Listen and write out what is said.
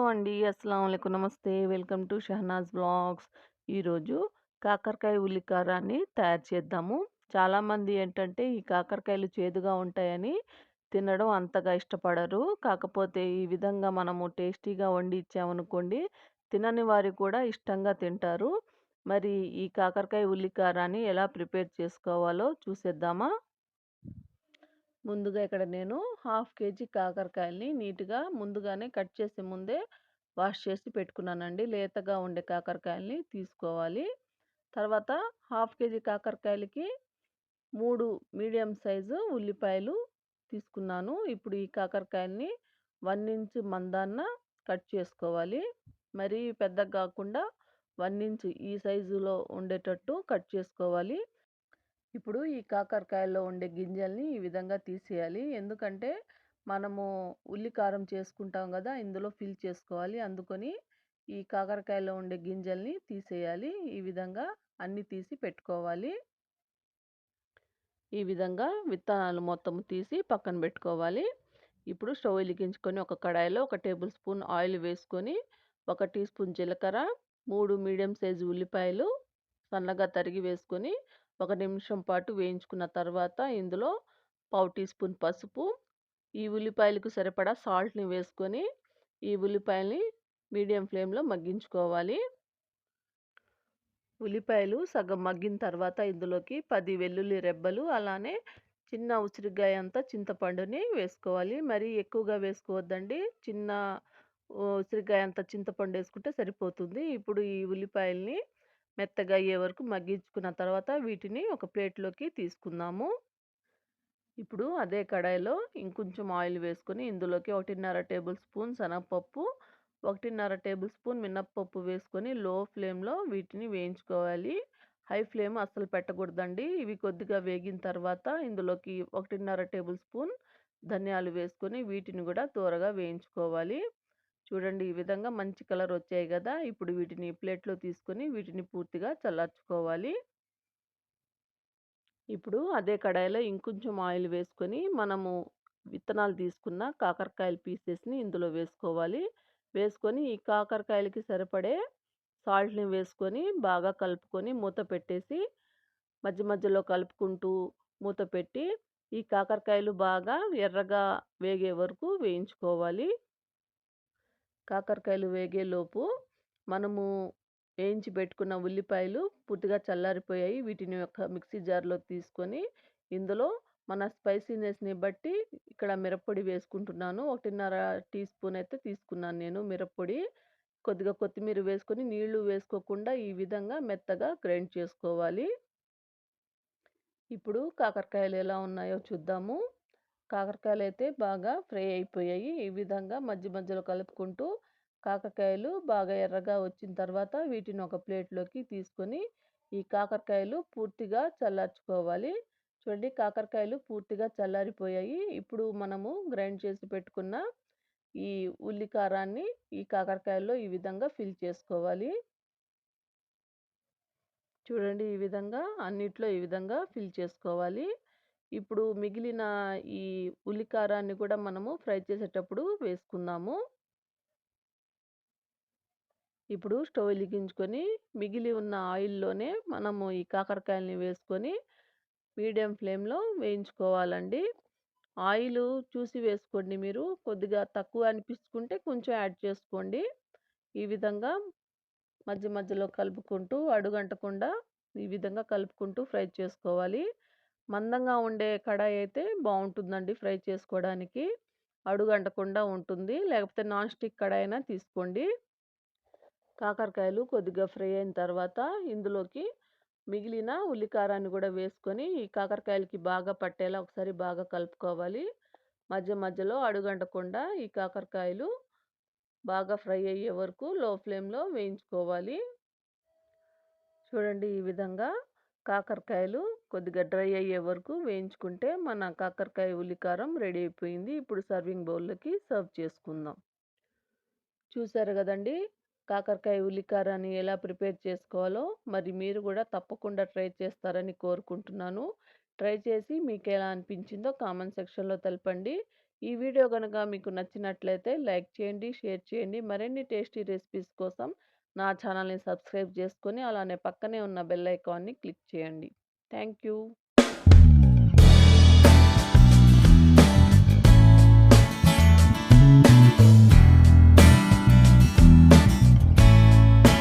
అండి. అస్సలాముఅలైకుం. నమస్తే. Welcome to Shahnaz vlogs. ఈరోజు కాకరకాయ ఉల్లికారాన్ని తయారు చేద్దాము. చాలామంది ఏంటంటే ఈ కాకరకాయలు చేదుగా ఉంటాయని తినడం అంతగా ఇష్టపడరు. కాకపోతే ఈ విధంగా మనము టేస్టీగా వండి ఇచ్చామనుకోండి, తినని వారు కూడా ఇష్టంగా తింటారు. మరి ఈ కాకరకాయ ఉల్లికారాన్ని ఎలా ప్రిపేర్ చేసుకోవాలో చూసేద్దామా? ముందుగా ఇక్కడ నేను హాఫ్ కేజీ కాకరకాయలని నీట్‌గా ముందుగానే కట్ చేసే ముందే వాష్ చేసి పెట్టుకున్నానండి. లేతగా ఉండే కాకరకాయలని తీసుకోవాలి. తర్వాత హాఫ్ కేజీ కాకరకాయలకి 3 మీడియం సైజు ఉల్లిపాయలు తీసుకున్నాను. ఇప్పుడు ఈ కాకరకాయలని 1 ఇంచ్ మందాన కట్ చేసుకోవాలి. మరీ పెద్దగా కాకుండా 1 ఇంచ్ ఈ సైజులో ఉండేటట్టు కట్ చేసుకోవాలి. ఇప్పుడు ఈ కాకరకాయల్లో ఉండే గింజల్ని ఈ విధంగా తీసేయాలి. ఎందుకంటే మనము ఉల్లి కారం చేసుకుంటాం గదా! ఇందులో ఫిల్ చేసుకోవాలి. అందుకని ఈ కాకరకాయలో ఉండే గింజల్ని తీసేయాలి. ఈ విధంగా అన్నీ తీసి పెట్టుకోవాలి. ఈ విధంగా విత్తనాలు మొత్తం తీసి పక్కన పెట్టుకోవాలి. ఇప్పుడు స్టవ్ వెలిగించుకొని ఒక కడాయిలో 1 టేబుల్ స్పూన్ ఆయిల్ వేసుకొని, 1 టీ స్పూన్ జీలకర్ర, 3 మీడియం సైజు ఉల్లిపాయలు సన్నగా తరిగి వేసుకొని, 1 నిమిషం పాటు వేయించుకున్న తర్వాత ఇందులో పావు టీ స్పూన్ పసుపు, ఈ ఉల్లిపాయలకు సరిపడా సాల్ట్‌ని వేసుకొని, ఈ ఉల్లిపాయల్ని మీడియం ఫ్లేమ్‌లో మగ్గించుకోవాలి. ఉల్లిపాయలు సగం మగ్గిన తర్వాత ఇందులోకి 10 వెల్లుల్లి రెబ్బలు, అలానే చిన్న ఉసిరికాయంత చింతపండుని వేసుకోవాలి. మరీ ఎక్కువగా వేసుకోవద్దండి. చిన్న ఉసిరికాయంత చింతపండు వేసుకుంటే సరిపోతుంది. ఇప్పుడు ఈ ఉల్లిపాయల్ని మెత్తగా అయ్యే వరకు మగ్గించుకున్న తర్వాత వీటిని ఒక ప్లేట్‌లోకి తీసుకుందాము. ఇప్పుడు అదే కడాయిలో ఇంకొంచెం ఆయిల్ వేసుకొని ఇందులోకి 1.5 టేబుల్ స్పూన్ శనగపప్పు, 1.5 టేబుల్ స్పూన్ మినప్పప్పు వేసుకొని లో ఫ్లేమ్‌లో వీటిని వేయించుకోవాలి. హై ఫ్లేమ్ అస్సలు పెట్టకూడదండి. ఇవి కొద్దిగా వేగిన తర్వాత ఇందులోకి 1.5 టేబుల్ స్పూన్ ధనియాలు వేసుకొని వీటిని కూడా దోరగా వేయించుకోవాలి. చూడండి ఈ విధంగా మంచి కలర్ వచ్చాయి గదా! ఇప్పుడు వీటిని ప్లేట్‌లో తీసుకొని వీటిని పూర్తిగా చల్లార్చుకోవాలి. ఇప్పుడు అదే కడాయిలో ఇంకొంచెం ఆయిల్ వేసుకొని మనము విత్తనాలు తీసుకున్న కాకరకాయల పీసెస్‌ని ఇందులో వేసుకోవాలి. వేసుకొని ఈ కాకరకాయలకి సరిపడే సాల్ట్‌ని వేసుకొని బాగా కలుపుకొని మూత పెట్టేసి మధ్య మధ్యలో కలుపుకుంటూ మూత పెట్టి ఈ కాకరకాయలు బాగా ఎర్రగా వేగే వరకు వేయించుకోవాలి. కాకరకాయలు వేగేలోపు మనము వేయించి పెట్టుకున్న ఉల్లిపాయలు పూర్తిగా చల్లారిపోయాయి. వీటిని ఒక మిక్సీ జార్‌లోకి తీసుకొని, ఇందులో మన స్పైసీనెస్‌ని బట్టి ఇక్కడ మిరప్పొడి వేసుకుంటున్నాను. 1.5 టీ స్పూన్ అయితే తీసుకున్నాను నేను మిరప్పొడి. కొద్దిగా కొత్తిమీర వేసుకొని నీళ్లు వేసుకోకుండా ఈ విధంగా మెత్తగా గ్రైండ్ చేసుకోవాలి. ఇప్పుడు కాకరకాయలు ఎలా ఉన్నాయో చూద్దాము. కాకరకాయలైతే బాగా ఫ్రై అయిపోయాయి. ఈ విధంగా మధ్య మధ్యలో కలుపుకుంటూ కాకరకాయలు బాగా ఎర్రగా వచ్చిన తర్వాత వీటిని ఒక ప్లేట్‌లోకి తీసుకొని, ఈ కాకరకాయలు పూర్తిగా చల్లార్చుకోవాలి. చూడండి కాకరకాయలు పూర్తిగా చల్లారిపోయాయి. ఇప్పుడు మనము గ్రైండ్ చేసి పెట్టుకున్న ఈ ఉల్లి కారాన్ని ఈ కాకరకాయల్లో ఈ విధంగా ఫిల్ చేసుకోవాలి. చూడండి ఈ విధంగా అన్నిట్లో ఈ విధంగా ఫిల్ చేసుకోవాలి. ఇప్పుడు మిగిలిన ఈ ఉల్లి కారాన్ని కూడా మనము ఫ్రై చేసేటప్పుడు వేసుకుందాము. ఇప్పుడు స్టవ్ వెలిగించుకొని మిగిలి ఉన్న ఆయిల్‌లోనే మనము ఈ కాకరకాయలని వేసుకొని మీడియం ఫ్లేమ్‌లో వేయించుకోవాలండి. ఆయిలు చూసి వేసుకోండి మీరు. కొద్దిగా తక్కువ అనిపించుకుంటే కొంచెం యాడ్ చేసుకోండి. ఈ విధంగా మధ్య మధ్యలో కలుపుకుంటూ అడుగంటకుండా ఈ విధంగా కలుపుకుంటూ ఫ్రై చేసుకోవాలి. మందంగా ఉండే కడాయి అయితే బావుంటుందండి ఫ్రై చేసుకోవడానికి. అడుగంటకుండా ఉంటుంది. లేకపోతే నాన్ స్టిక్ కడాయి అయినా తీసుకోండి. కాకరకాయలు కొద్దిగా ఫ్రై అయిన తర్వాత ఇందులోకి మిగిలిన ఉల్లి కారాన్ని కూడా వేసుకొని ఈ కాకరకాయలకి బాగా పట్టేలా ఒకసారి బాగా కలుపుకోవాలి. మధ్య మధ్యలో అడుగంటకుండా ఈ కాకరకాయలు బాగా ఫ్రై అయ్యే వరకు లో ఫ్లేమ్‌లో వేయించుకోవాలి. చూడండి ఈ విధంగా కాకరకాయలు కొద్దిగా డ్రై అయ్యే వరకు వేయించుకుంటే మన కాకరకాయ ఉల్లికారం రెడీ అయిపోయింది. ఇప్పుడు సర్వింగ్ బౌల్‌లోకి సర్వ్ చేసుకుందాం. చూసారు గదండీ! కాకరకాయ ఉల్లికారాన్ని ఎలా ప్రిపేర్ చేసుకోవాలో, మరి మీరు గూడా తప్పకుండా ట్రై చేస్తారని కోరుకుంటున్నాను. ట్రై చేసి మీకెలా అనిపించిందో కామెంట్ సెక్షన్‌లో తెలపండి. ఈ వీడియో గనక మీకు నచ్చినట్లయితే లైక్ చేయండి, షేర్ చేయండి. మరిన్ని టేస్టీ రెసిపీస్ కోసం నా ఛానల్‌ని సబ్స్క్రైబ్ చేసుకొని, అలానే పక్కనే ఉన్న బెల్ ఐకాన్‌ని క్లిక్ చేయండి. Thank you.